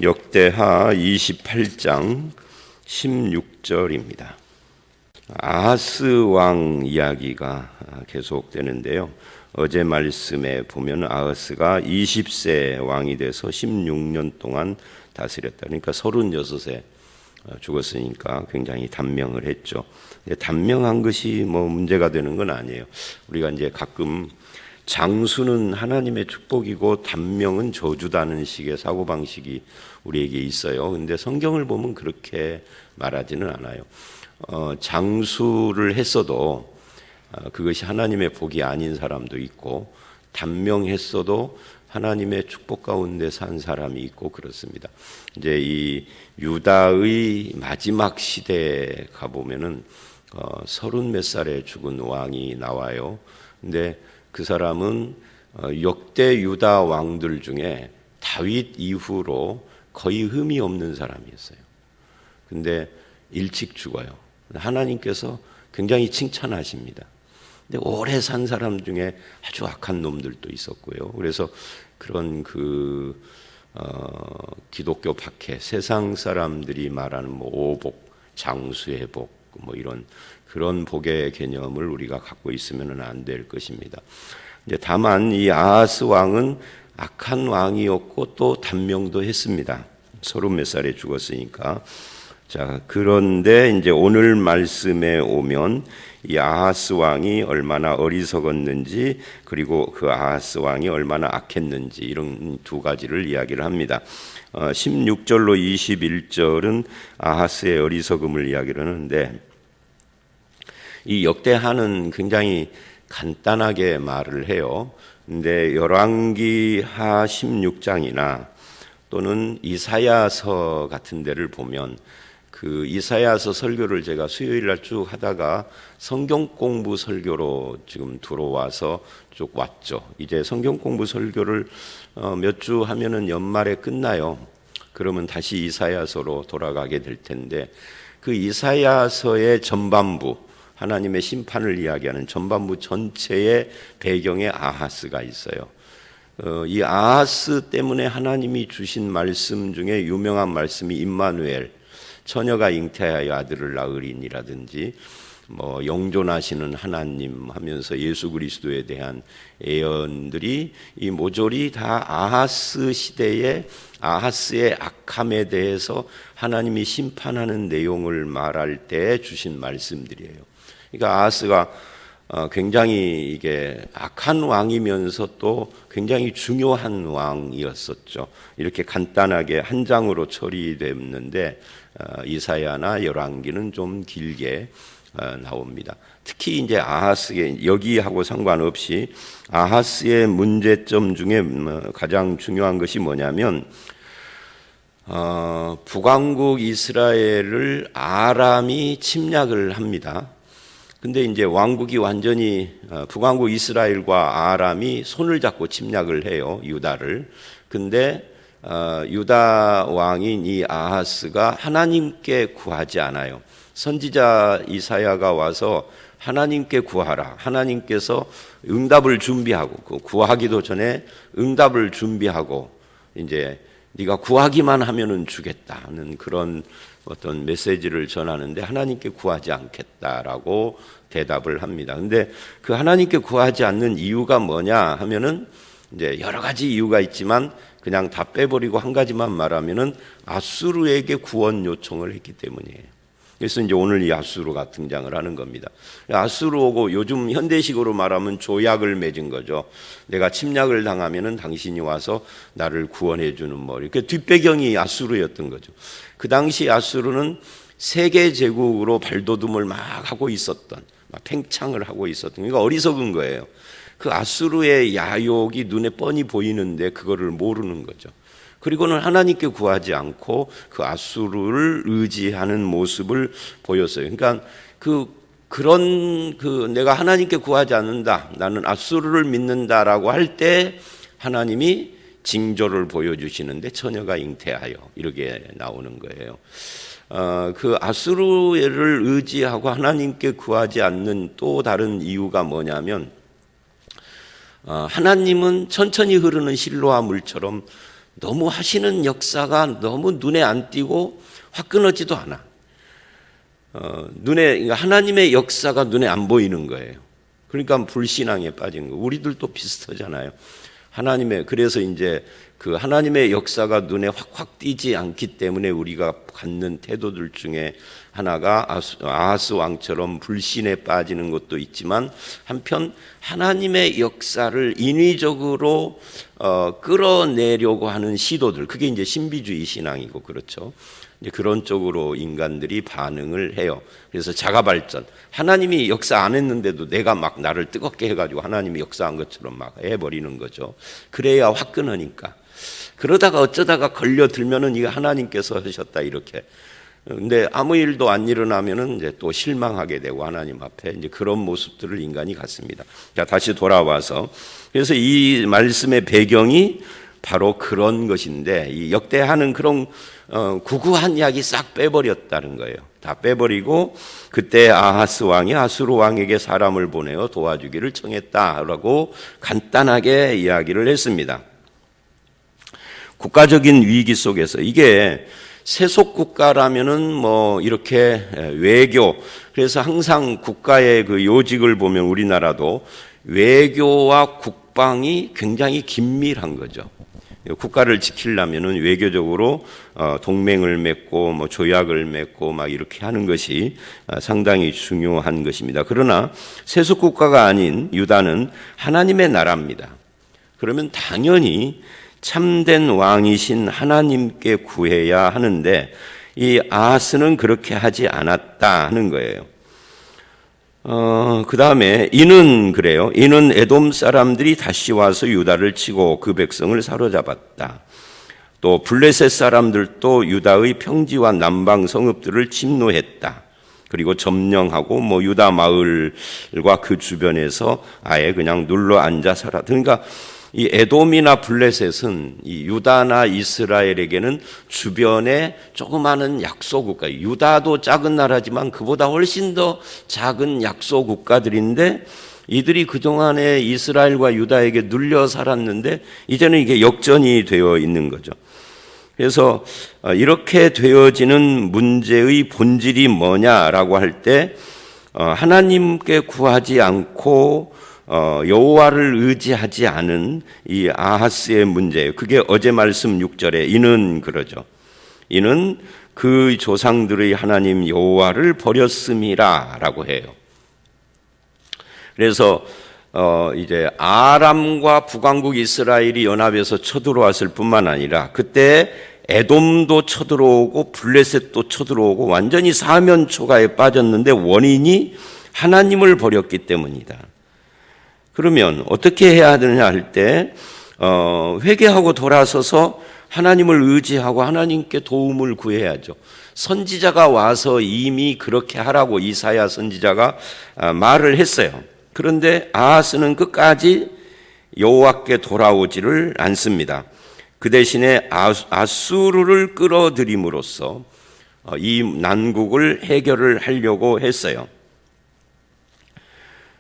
역대하 28장 16절입니다. 아하스 왕 이야기가 계속되는데요. 어제 말씀에 보면 아하스가 20세 왕이 돼서 16년 동안 다스렸다. 그러니까 36세 죽었으니까 굉장히 단명을 했죠. 단명한 것이 뭐 문제가 되는 건 아니에요. 우리가 이제 가끔 장수는 하나님의 축복이고 단명은 저주다는 식의 사고방식이 우리에게 있어요. 근데 성경을 보면 그렇게 말하지는 않아요. 장수를 했어도 그것이 하나님의 복이 아닌 사람도 있고, 단명했어도 하나님의 축복 가운데 산 사람이 있고 그렇습니다. 이제 이 유다의 마지막 시대에 가보면은 30몇 살에 죽은 왕이 나와요. 근데 그 사람은 역대 유다 왕들 중에 다윗 이후로 거의 흠이 없는 사람이었어요. 근데 일찍 죽어요. 하나님께서 굉장히 칭찬하십니다. 근데 오래 산 사람 중에 아주 악한 놈들도 있었고요. 그래서 그런 기독교 박해, 세상 사람들이 말하는 뭐 오복, 장수의 복, 뭐 이런 그런 복의 개념을 우리가 갖고 있으면 안 될 것입니다. 이제 다만 이 아하스 왕은 악한 왕이었고 또 단명도 했습니다. 30몇 살에 죽었으니까. 자, 그런데 이제 오늘 말씀에 오면 이 아하스 왕이 얼마나 어리석었는지, 그리고 그 아하스 왕이 얼마나 악했는지, 이런 두 가지를 이야기를 합니다. 16절로 21절은 아하스의 어리석음을 이야기를 하는데, 이 역대하는 굉장히 간단하게 말을 해요. 근데 열왕기하 16장이나 또는 이사야서 같은 데를 보면, 그 이사야서 설교를 제가 수요일 날 쭉 하다가 성경 공부 설교로 지금 들어와서 쭉 왔죠. 이제 성경 공부 설교를 몇 주 하면은 연말에 끝나요. 그러면 다시 이사야서로 돌아가게 될 텐데, 그 이사야서의 전반부, 하나님의 심판을 이야기하는 전반부 전체의 배경에 아하스가 있어요. 이 아하스 때문에 하나님이 주신 말씀 중에 유명한 말씀이 임마누엘, 처녀가 잉태하여 아들을 낳으리니라든지, 뭐 영존하시는 하나님 하면서 예수 그리스도에 대한 예언들이 이 모조리 다 아하스 시대의 아하스의 악함에 대해서 하나님이 심판하는 내용을 말할 때 주신 말씀들이에요. 그러니까 아하스가 굉장히 이게 악한 왕이면서 또 굉장히 중요한 왕이었었죠. 이렇게 간단하게 한 장으로 처리됐는데 이사야나 열왕기는 좀 길게 나옵니다. 특히 이제 아하스의, 여기하고 상관없이 아하스의 문제점 중에 가장 중요한 것이 뭐냐면, 북왕국 이스라엘을 아람이 침략을 합니다. 근데 이제 왕국이 완전히 북왕국 이스라엘과 아람이 손을 잡고 침략을 해요, 유다를. 근데 유다 왕인 이 아하스가 하나님께 구하지 않아요. 선지자 이사야가 와서 하나님께 구하라, 하나님께서 응답을 준비하고, 구하기도 전에 응답을 준비하고, 이제 네가 구하기만 하면은 주겠다는 그런 어떤 메시지를 전하는데, 하나님께 구하지 않겠다라고 대답을 합니다. 근데 그 하나님께 구하지 않는 이유가 뭐냐 하면은, 이제 여러 가지 이유가 있지만 그냥 다 빼버리고 한 가지만 말하면은 아수르에게 구원 요청을 했기 때문이에요. 그래서 이제 오늘 이 아수르가 등장을 하는 겁니다. 아수르 오고, 요즘 현대식으로 말하면 조약을 맺은 거죠. 내가 침략을 당하면은 당신이 와서 나를 구원해 주는, 뭐 이렇게 뒷배경이 아수르였던 거죠. 그 당시 아수르는 세계 제국으로 발돋움을 막 하고 있었던, 막 팽창을 하고 있었던, 그러니까 어리석은 거예요. 그 아수르의 야욕이 눈에 뻔히 보이는데 그거를 모르는 거죠. 그리고는 하나님께 구하지 않고 그 아수르를 의지하는 모습을 보였어요. 그러니까 그런 내가 하나님께 구하지 않는다, 나는 아수르를 믿는다라고 할 때 하나님이 징조를 보여주시는데, 처녀가 잉태하여, 이렇게 나오는 거예요. 그 아수르를 의지하고 하나님께 구하지 않는 또 다른 이유가 뭐냐면, 하나님은 천천히 흐르는 실로아 물처럼 너무 하시는 역사가 너무 눈에 안 띄고 화끈하지도 않아. 그러니까 하나님의 역사가 눈에 안 보이는 거예요. 그러니까 불신앙에 빠진 거. 우리들도 비슷하잖아요. 그래서 이제 그 하나님의 역사가 눈에 확확 띄지 않기 때문에 우리가 갖는 태도들 중에 하나가 아하스 왕처럼 불신에 빠지는 것도 있지만, 한편 하나님의 역사를 인위적으로 끌어내려고 하는 시도들, 그게 이제 신비주의 신앙이고, 그렇죠. 이제 그런 쪽으로 인간들이 반응을 해요. 그래서 자가 발전. 하나님이 역사 안 했는데도 내가 막 나를 뜨겁게 해가지고 하나님이 역사한 것처럼 막 해버리는 거죠. 그래야 화끈하니까. 그러다가 어쩌다가 걸려들면은 이거 하나님께서 하셨다 이렇게. 근데 아무 일도 안 일어나면은 이제 또 실망하게 되고 하나님 앞에 이제 그런 모습들을 인간이 갖습니다. 자, 다시 돌아와서, 그래서 이 말씀의 배경이 바로 그런 것인데, 이 역대하는 그런 구구한 이야기 싹 빼버렸다는 거예요. 다 빼버리고 그때 아하스 왕이 아수르 왕에게 사람을 보내어 도와주기를 청했다라고 간단하게 이야기를 했습니다. 국가적인 위기 속에서, 이게 세속 국가라면은 뭐 이렇게 외교, 그래서 항상 국가의 그 요직을 보면 우리나라도 외교와 국방이 굉장히 긴밀한 거죠. 국가를 지키려면은 외교적으로 동맹을 맺고 뭐 조약을 맺고 막 이렇게 하는 것이 상당히 중요한 것입니다. 그러나 세속 국가가 아닌 유다는 하나님의 나라입니다. 그러면 당연히 참된 왕이신 하나님께 구해야 하는데, 이 아하스는 그렇게 하지 않았다 하는 거예요. 그 다음에 이는 그래요. 이는 에돔 사람들이 다시 와서 유다를 치고 그 백성을 사로잡았다. 또 블레셋 사람들도 유다의 평지와 남방 성읍들을 침노했다. 그리고 점령하고 뭐 유다 마을과 그 주변에서 아예 그냥 눌러 앉아 살아. 그러니까 이 에돔이나 블레셋은 이 유다나 이스라엘에게는 주변에 조그마한 약소국가, 유다도 작은 나라지만 그보다 훨씬 더 작은 약소국가들인데, 이들이 그동안에 이스라엘과 유다에게 눌려 살았는데 이제는 이게 역전이 되어 있는 거죠. 그래서 이렇게 되어지는 문제의 본질이 뭐냐라고 할 때, 하나님께 구하지 않고 여호와를 의지하지 않은 이 아하스의 문제예요. 그게 어제 말씀 6절에 이는 그러죠. 이는 그 조상들의 하나님 여호와를 버렸음이라라고 해요. 그래서 이제 아람과 북왕국 이스라엘이 연합해서 쳐들어왔을 뿐만 아니라 그때 에돔도 쳐들어오고 블레셋도 쳐들어오고 완전히 사면초가에 빠졌는데 원인이 하나님을 버렸기 때문이다. 그러면 어떻게 해야 되느냐 할 때 회개하고 돌아서서 하나님을 의지하고 하나님께 도움을 구해야죠. 선지자가 와서 이미 그렇게 하라고 이사야 선지자가 말을 했어요. 그런데 아하스는 끝까지 여호와께 돌아오지를 않습니다. 그 대신에 아수르를 끌어들임으로써 이 난국을 해결을 하려고 했어요.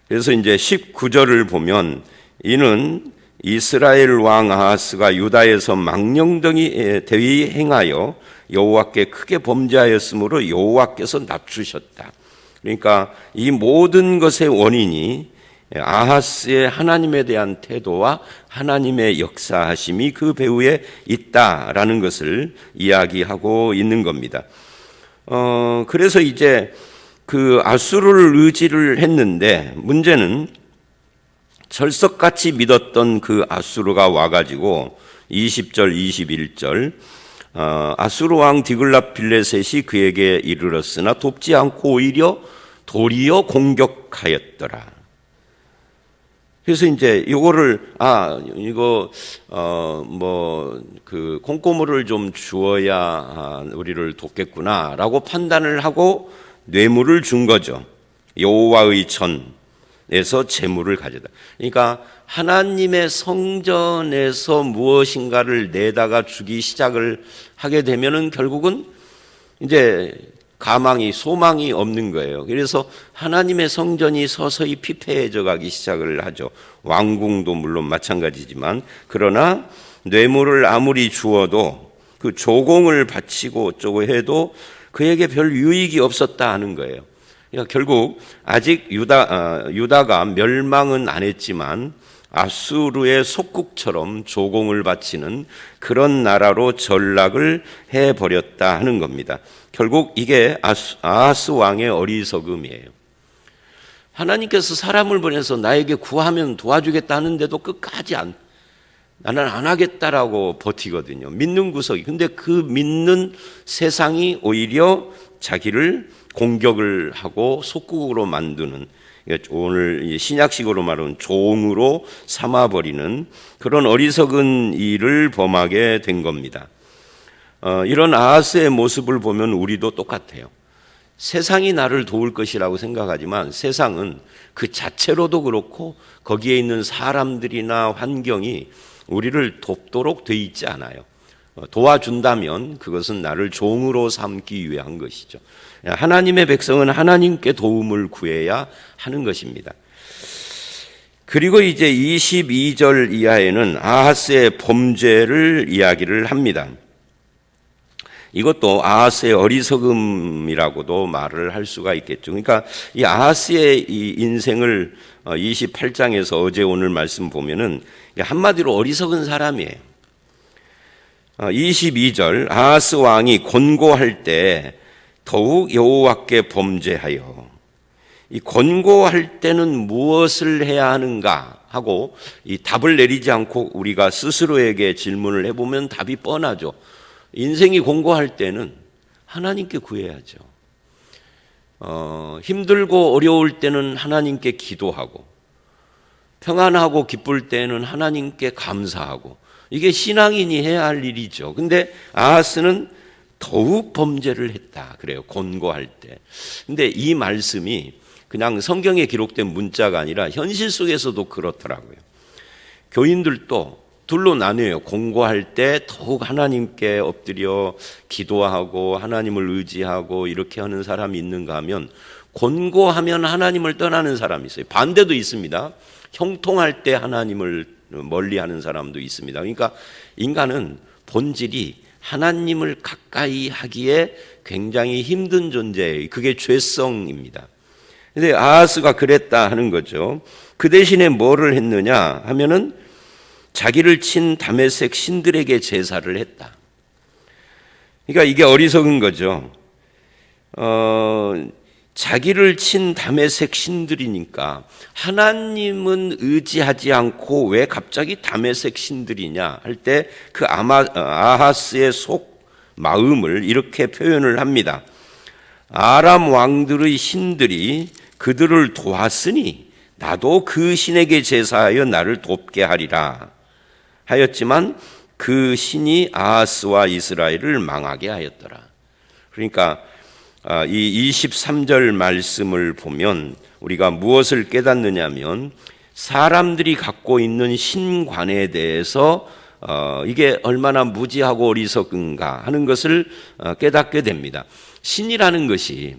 그래서 이제 19절을 보면, 이는 이스라엘 왕 아하스가 유다에서 망령되이 행하여 여호와께 크게 범죄하였으므로 여호와께서 낮추셨다. 그러니까 이 모든 것의 원인이 아하스의 하나님에 대한 태도와 하나님의 역사하심이 그 배후에 있다라는 것을 이야기하고 있는 겁니다. 그래서 이제 그 아수르를 의지를 했는데, 문제는 철석같이 믿었던 그 아수르가 와가지고 20절 21절 아수르 왕 디글랏빌레셋이 그에게 이르렀으나 돕지 않고 오히려 도리어 공격하였더라. 그래서 이제 이거를 이거 뭐 그 콩고물을 좀 주어야 우리를 돕겠구나라고 판단을 하고 뇌물을 준 거죠. 여호와의 전에서 재물을 가져다. 그러니까 하나님의 성전에서 무엇인가를 내다가 주기 시작을 하게 되면은 결국은 이제 소망이 없는 거예요. 그래서 하나님의 성전이 서서히 피폐해져 가기 시작을 하죠. 왕궁도 물론 마찬가지지만, 그러나 뇌물을 아무리 주어도 그 조공을 바치고 어쩌고 해도 그에게 별 유익이 없었다 하는 거예요. 그러니까 결국 아직 유다가 멸망은 안 했지만 아수르의 속국처럼 조공을 바치는 그런 나라로 전락을 해버렸다 하는 겁니다. 결국 이게 아하스 왕의 어리석음이에요. 하나님께서 사람을 보내서 나에게 구하면 도와주겠다 하는데도 끝까지 나는 안 하겠다라고 버티거든요. 믿는 구석이. 근데 그 믿는 세상이 오히려 자기를 공격을 하고 속국으로 만드는, 오늘 신약식으로 말하면 종으로 삼아버리는 그런 어리석은 일을 범하게 된 겁니다. 이런 아하스의 모습을 보면 우리도 똑같아요. 세상이 나를 도울 것이라고 생각하지만 세상은 그 자체로도 그렇고 거기에 있는 사람들이나 환경이 우리를 돕도록 돼 있지 않아요. 도와준다면 그것은 나를 종으로 삼기 위한 것이죠. 하나님의 백성은 하나님께 도움을 구해야 하는 것입니다. 그리고 이제 22절 이하에는 아하스의 범죄를 이야기를 합니다. 이것도 아하스의 어리석음이라고도 말을 할 수가 있겠죠. 그러니까 이 아하스의 이 인생을 28장에서 어제 오늘 말씀 보면은 한마디로 어리석은 사람이에요. 22절 아하스 왕이 권고할 때 더욱 여호와께 범죄하여, 이 권고할 때는 무엇을 해야 하는가 하고 이 답을 내리지 않고 우리가 스스로에게 질문을 해보면 답이 뻔하죠. 인생이 공고할 때는 하나님께 구해야죠. 힘들고 어려울 때는 하나님께 기도하고, 평안하고 기쁠 때는 하나님께 감사하고, 이게 신앙인이 해야 할 일이죠. 근데 아하스는 더욱 범죄를 했다 그래요, 권고할 때. 근데 이 말씀이 그냥 성경에 기록된 문자가 아니라 현실 속에서도 그렇더라고요. 교인들도 둘로 나뉘어요. 공고할 때 더욱 하나님께 엎드려 기도하고 하나님을 의지하고 이렇게 하는 사람이 있는가 하면, 권고하면 하나님을 떠나는 사람이 있어요. 반대도 있습니다. 형통할 때 하나님을 멀리하는 사람도 있습니다. 그러니까 인간은 본질이 하나님을 가까이 하기에 굉장히 힘든 존재예요. 그게 죄성입니다. 근데 아하스가 그랬다 하는 거죠. 그 대신에 뭐를 했느냐 하면은 자기를 친 다메섹 신들에게 제사를 했다. 그러니까 이게 어리석은 거죠. 자기를 친 다메섹 신들이니까 하나님은 의지하지 않고 왜 갑자기 다메섹 신들이냐 할 때 그 아하스의 속 마음을 이렇게 표현을 합니다. 아람 왕들의 신들이 그들을 도왔으니 나도 그 신에게 제사하여 나를 돕게 하리라 하였지만 그 신이 아하스와 이스라엘을 망하게 하였더라. 그러니까 이 23절 말씀을 보면 우리가 무엇을 깨닫느냐면, 사람들이 갖고 있는 신관에 대해서 이게 얼마나 무지하고 어리석은가 하는 것을 깨닫게 됩니다. 신이라는 것이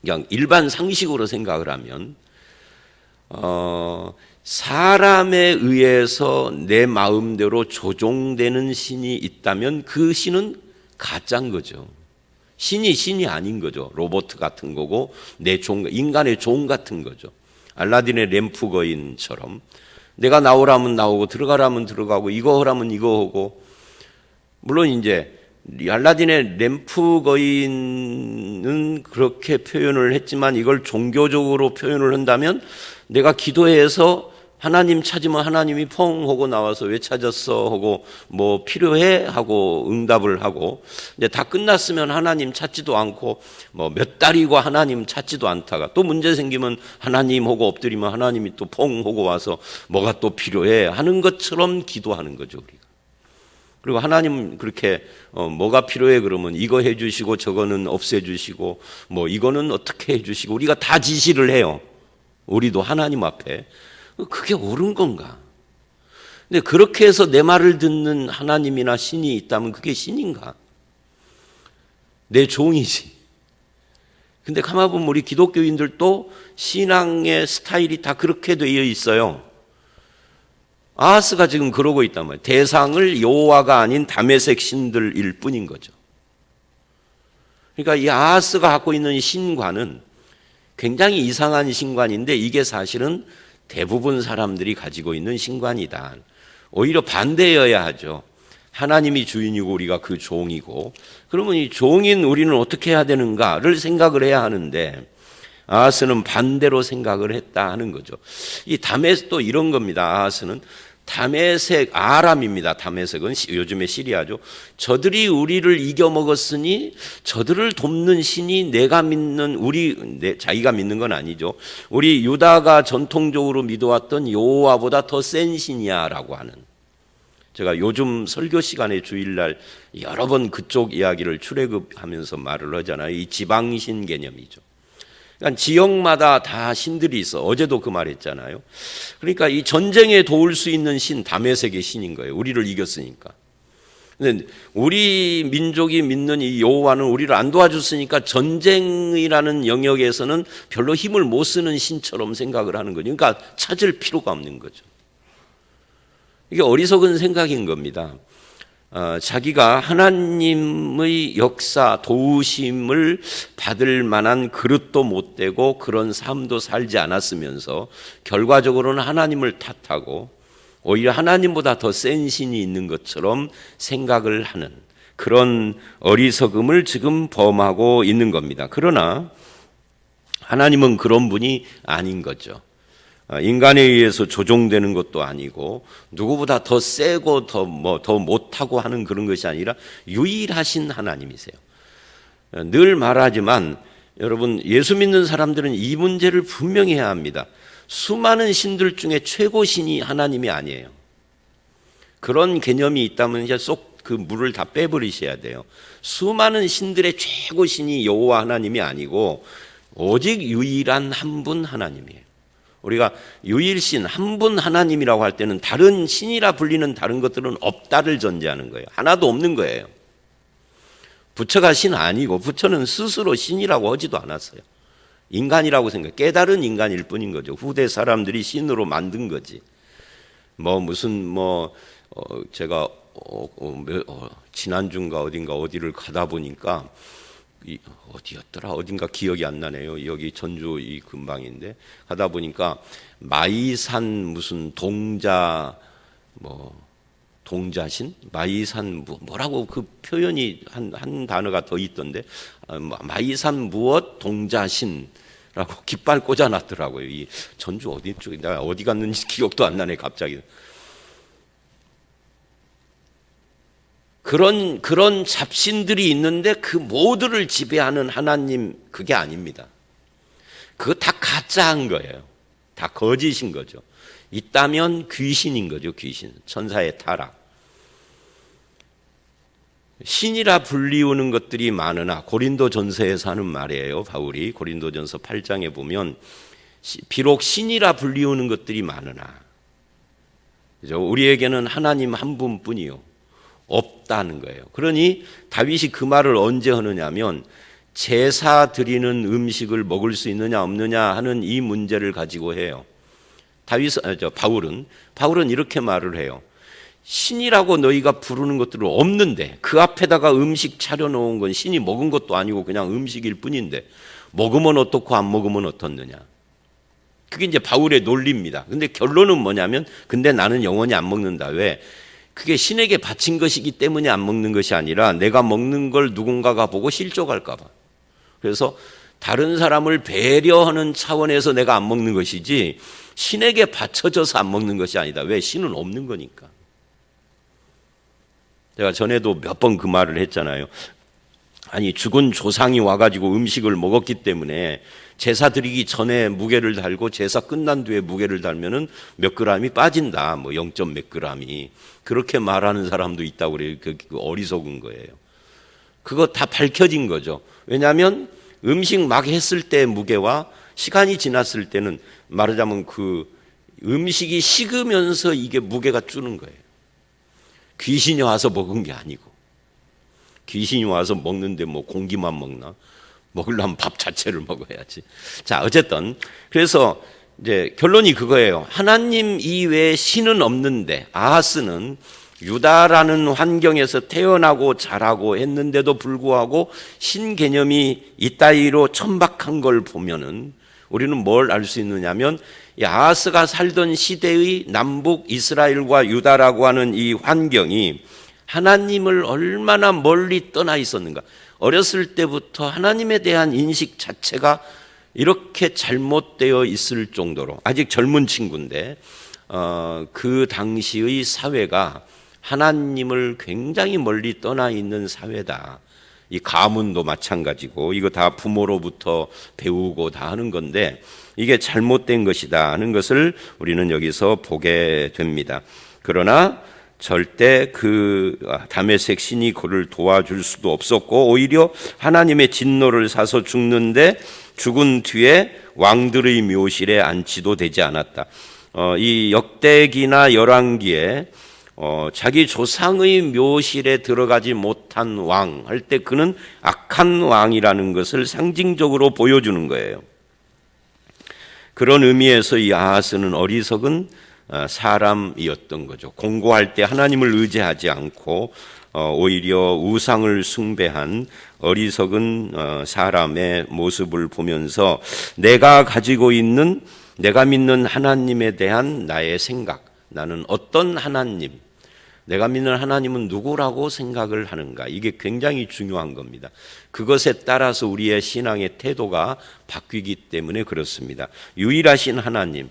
그냥 일반 상식으로 생각을 하면 사람에 의해서 내 마음대로 조종되는 신이 있다면 그 신은 가짜인 거죠. 신이 아닌 거죠. 로봇 같은 거고 내 종, 인간의 종 같은 거죠. 알라딘의 램프 거인처럼 내가 나오라면 나오고 들어가라면 들어가고 이거 하라면 이거 하고, 물론 이제 알라딘의 램프 거인은 그렇게 표현을 했지만 이걸 종교적으로 표현을 한다면 내가 기도해서 하나님 찾으면 하나님이 펑 하고 나와서 왜 찾았어 하고 뭐 필요해 하고 응답을 하고, 이제 다 끝났으면 하나님 찾지도 않고 뭐 몇 달이고 하나님 찾지도 않다가 또 문제 생기면 하나님 하고 엎드리면 하나님이 또 펑 하고 와서 뭐가 또 필요해 하는 것처럼 기도하는 거죠, 우리가. 그리고 하나님 그렇게 뭐가 필요해 그러면 이거 해주시고 저거는 없애주시고 뭐 이거는 어떻게 해주시고 우리가 다 지시를 해요. 우리도 하나님 앞에. 그게 옳은 건가? 근데 그렇게 해서 내 말을 듣는 하나님이나 신이 있다면 그게 신인가? 내 종이지. 근데 가만 보면 우리 기독교인들도 신앙의 스타일이 다 그렇게 되어 있어요. 아하스가 지금 그러고 있단 말이에요. 대상을 여호와가 아닌 다메섹 신들일 뿐인 거죠. 그러니까 이 아하스가 갖고 있는 신관은 굉장히 이상한 신관인데 이게 사실은 대부분 사람들이 가지고 있는 신관이다. 오히려 반대여야 하죠. 하나님이 주인이고 우리가 그 종이고, 그러면 이 종인 우리는 어떻게 해야 되는가를 생각을 해야 하는데 아하스는 반대로 생각을 했다 하는 거죠. 이 다메섹도 이런 겁니다. 아하스는 다메섹, 아람입니다. 다메섹은 요즘의 시리아죠. 저들이 우리를 이겨먹었으니 저들을 돕는 신이 내가 믿는 자기가 믿는 건 아니죠. 우리 유다가 전통적으로 믿어왔던 여호와보다 더 센 신이야라고 하는. 제가 요즘 설교 시간에 주일날 여러 번 그쪽 이야기를 출애굽하면서 말을 하잖아요. 이 지방신 개념이죠. 그러니까 지역마다 다 신들이 있어. 어제도 그 말 했잖아요. 그러니까 이 전쟁에 도울 수 있는 신, 다메섹의 신인 거예요. 우리를 이겼으니까. 근데 우리 민족이 믿는 이 여호와는 우리를 안 도와줬으니까 전쟁이라는 영역에서는 별로 힘을 못 쓰는 신처럼 생각을 하는 거죠. 그러니까 찾을 필요가 없는 거죠. 이게 어리석은 생각인 겁니다. 자기가 하나님의 역사, 도우심을 받을 만한 그릇도 못 되고 그런 삶도 살지 않았으면서 결과적으로는 하나님을 탓하고 오히려 하나님보다 더 센 신이 있는 것처럼 생각을 하는 그런 어리석음을 지금 범하고 있는 겁니다. 그러나 하나님은 그런 분이 아닌 거죠. 인간에 의해서 조종되는 것도 아니고 누구보다 더 세고 더 못하고 하는 그런 것이 아니라 유일하신 하나님이세요. 늘 말하지만 여러분, 예수 믿는 사람들은 이 문제를 분명히 해야 합니다. 수많은 신들 중에 최고 신이 하나님이 아니에요. 그런 개념이 있다면 이제 쏙 그 물을 다 빼버리셔야 돼요. 수많은 신들의 최고 신이 여호와 하나님이 아니고 오직 유일한 한 분 하나님이에요. 우리가 유일신 한 분 하나님이라고 할 때는 다른 신이라 불리는 다른 것들은 없다를 전제하는 거예요. 하나도 없는 거예요. 부처가 신 아니고 부처는 스스로 신이라고 하지도 않았어요. 인간이라고 생각해요. 깨달은 인간일 뿐인 거죠. 후대 사람들이 신으로 만든 거지. 제가 지난주인가 어디를 가다 보니까 어디였더라? 어딘가 기억이 안 나네요. 여기 전주 이 근방인데 가다 보니까 마이산 무슨 동자신? 마이산 뭐라고 그 표현이 한 단어가 더 있던데 마이산 무엇 동자신라고 깃발 꽂아놨더라고요. 이 전주 어디 쪽에 내가 어디 갔는지 기억도 안 나네 갑자기. 그런 잡신들이 있는데 그 모두를 지배하는 하나님, 그게 아닙니다. 그거 다 가짜한 거예요. 다 거짓인 거죠. 있다면 귀신인 거죠. 귀신, 천사의 타락. 신이라 불리우는 것들이 많으나, 고린도전서에서 하는 말이에요. 바울이 고린도전서 8장에 보면 비록 신이라 불리우는 것들이 많으나 우리에게는 하나님 한 분뿐이요 없다는 거예요. 그러니 다윗이 그 말을 언제 하느냐면 제사 드리는 음식을 먹을 수 있느냐 없느냐 하는 이 문제를 가지고 해요. 바울은 이렇게 말을 해요. 신이라고 너희가 부르는 것들은 없는데 그 앞에다가 음식 차려놓은 건 신이 먹은 것도 아니고 그냥 음식일 뿐인데 먹으면 어떻고 안 먹으면 어떻느냐. 그게 이제 바울의 논리입니다. 근데 결론은 뭐냐면 근데 나는 영원히 안 먹는다. 왜? 그게 신에게 바친 것이기 때문에 안 먹는 것이 아니라 내가 먹는 걸 누군가가 보고 실족할까 봐. 그래서 다른 사람을 배려하는 차원에서 내가 안 먹는 것이지 신에게 바쳐져서 안 먹는 것이 아니다. 왜? 신은 없는 거니까. 제가 전에도 몇 번 그 말을 했잖아요. 아니 죽은 조상이 와가지고 음식을 먹었기 때문에 제사 드리기 전에 무게를 달고 제사 끝난 뒤에 무게를 달면은 몇 그램이 빠진다. 0. 몇 그램이. 그렇게 말하는 사람도 있다고 그래요. 그 어리석은 거예요. 그거 다 밝혀진 거죠. 왜냐하면 음식 막 했을 때 무게와 시간이 지났을 때는 말하자면 그 음식이 식으면서 이게 무게가 주는 거예요. 귀신이 와서 먹은 게 아니고. 귀신이 와서 먹는데 공기만 먹나? 먹으려면 밥 자체를 먹어야지. 자, 어쨌든 그래서 이제 결론이 그거예요. 하나님 이외에 신은 없는데 아하스는 유다라는 환경에서 태어나고 자라고 했는데도 불구하고 신 개념이 이따위로 천박한 걸 보면은 우리는 뭘 알 수 있느냐면 이 아하스가 살던 시대의 남북 이스라엘과 유다라고 하는 이 환경이 하나님을 얼마나 멀리 떠나 있었는가. 어렸을 때부터 하나님에 대한 인식 자체가 이렇게 잘못되어 있을 정도로, 아직 젊은 친구인데 그 당시의 사회가 하나님을 굉장히 멀리 떠나 있는 사회다. 이 가문도 마찬가지고 이거 다 부모로부터 배우고 다 하는 건데 이게 잘못된 것이다 하는 것을 우리는 여기서 보게 됩니다. 그러나 절대 그 다메섹 신이 그를 도와줄 수도 없었고 오히려 하나님의 진노를 사서 죽는데 죽은 뒤에 왕들의 묘실에 안치도 되지 않았다. 이 역대기나 열왕기에 자기 조상의 묘실에 들어가지 못한 왕 할 때 그는 악한 왕이라는 것을 상징적으로 보여주는 거예요. 그런 의미에서 이 아하스는 어리석은 사람이었던 거죠. 공고할 때 하나님을 의지하지 않고 오히려 우상을 숭배한 어리석은 사람의 모습을 보면서 내가 가지고 있는, 내가 믿는 하나님에 대한 나의 생각, 나는 어떤 하나님, 내가 믿는 하나님은 누구라고 생각을 하는가, 이게 굉장히 중요한 겁니다. 그것에 따라서 우리의 신앙의 태도가 바뀌기 때문에 그렇습니다. 유일하신 하나님,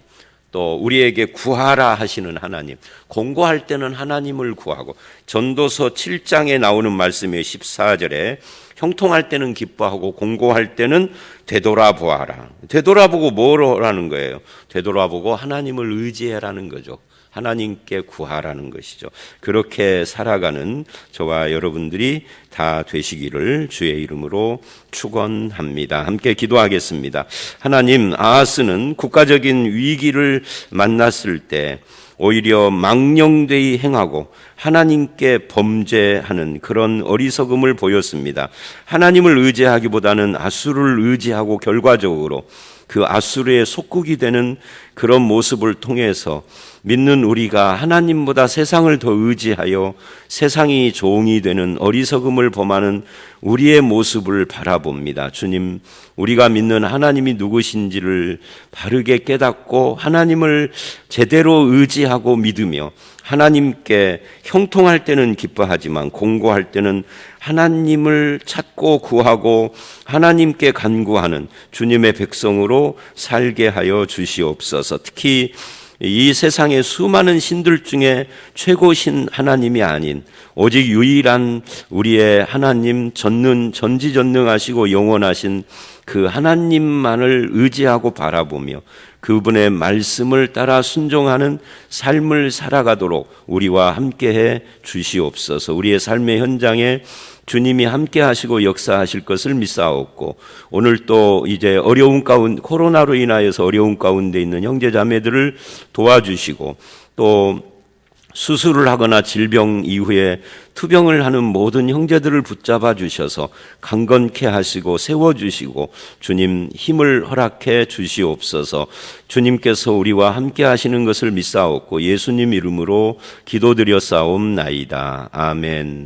또 우리에게 구하라 하시는 하나님, 공고할 때는 하나님을 구하고, 전도서 7장에 나오는 말씀이 14절에 형통할 때는 기뻐하고 공고할 때는 되돌아보아라. 되돌아보고 뭐라는 거예요? 되돌아보고 하나님을 의지해라는 거죠. 하나님께 구하라는 것이죠. 그렇게 살아가는 저와 여러분들이 다 되시기를 주의 이름으로 축원합니다. 함께 기도하겠습니다. 하나님, 아하스는 국가적인 위기를 만났을 때 오히려 망령되이 행하고 하나님께 범죄하는 그런 어리석음을 보였습니다. 하나님을 의지하기보다는 아수르를 의지하고 결과적으로 그 아수르의 속국이 되는 그런 모습을 통해서 믿는 우리가 하나님보다 세상을 더 의지하여 세상이 종이 되는 어리석음을 범하는 우리의 모습을 바라봅니다. 주님, 우리가 믿는 하나님이 누구신지를 바르게 깨닫고 하나님을 제대로 의지하고 믿으며 하나님께 형통할 때는 기뻐하지만 공고할 때는 하나님을 찾고 구하고 하나님께 간구하는 주님의 백성으로 살게 하여 주시옵소서. 특히 이 세상의 수많은 신들 중에 최고신 하나님이 아닌 오직 유일한 우리의 하나님, 전지전능하시고 영원하신 그 하나님만을 의지하고 바라보며 그분의 말씀을 따라 순종하는 삶을 살아가도록 우리와 함께해 주시옵소서. 우리의 삶의 현장에 주님이 함께 하시고 역사하실 것을 믿사옵고, 오늘 또 이제 어려운 가운데, 코로나로 인하여서 어려운 가운데 있는 형제자매들을 도와주시고, 또 수술을 하거나 질병 이후에 투병을 하는 모든 형제들을 붙잡아 주셔서 강건케 하시고 세워주시고 주님 힘을 허락해 주시옵소서. 주님께서 우리와 함께 하시는 것을 믿사옵고 예수님 이름으로 기도드렸사옵나이다. 아멘.